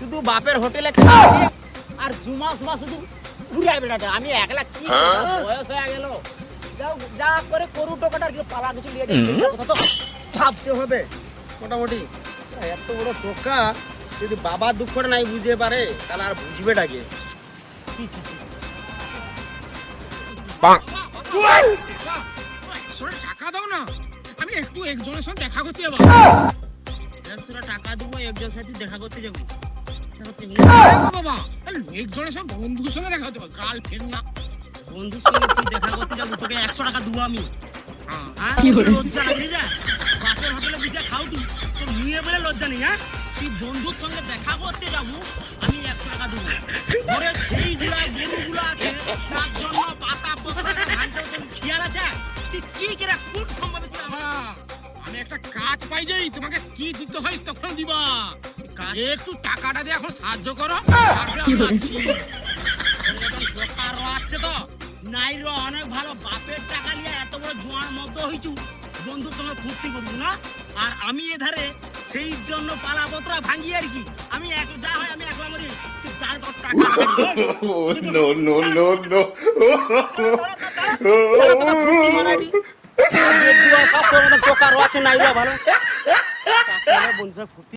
শুধু বাপের হোটেলে খাবে আর জুমা সুমা শুধু ঘুরাই বেড়াতে। আমি একলা কি বয়স হয়ে গেল, যাও যা করে করু টোকাটার কি পালা কিছু নিয়ে যাচ্ছে কথা তো ভাবতে হবে মোটামুটি। এত বড় টোকা যদি বাবা দুঃখটা নাই বুঝতে পারে তাহলে আর বুঝবেটাকে। টাকা দাও না, আমি একটু একজনের সাথে দেখা করতে যাবো। টাকা দেবো একজনের সাথে দেখা করতে যাবো বাবা, একজনের সাথে বন্ধুর সঙ্গে দেখা করতে যাবো, গার্লফ্রেন্ড না। বন্ধুর সঙ্গে তুই দেখা করতে যাবো, তোকে 100 টাকা দেবো আমি। লজ্জা লাগলি যা বাসের হোটেলে বসে খাও তুই, তোর নিয়ে বলে লজ্জা নেই? হ্যাঁ, তুই বন্ধুর সঙ্গে দেখা করতে যাবো, আমি 100 টাকা দেবো। ঘরে সেইগুলা গরুগুলো আছে তার জন্য পাতা পত্র খেয়াল আছে? তুই কি করে কোন সম্ভাবে তুই আমি একটা কাজ পাই যাই, তোমাকে কি দিতে হয় তখন দিবা। একটু টাকাটা দিয়ে এখন সাহায্য করো। আছে তো নাই রে, অনেক ভালো বাপের টাকা নিয়ে এত বড় জোয়ার মধ্যে হইছু, বন্ধুর সঙ্গে ফুর্তি করবো না। আর আমি এধারে সেই জন্য পালাপত্রা ভাঙি আর কি। আমি যা হয় আমি একলা মরি, তুই তার তোর টাকা টোকারও আছে নাই রে ভালো বন্ধু ফুর্তি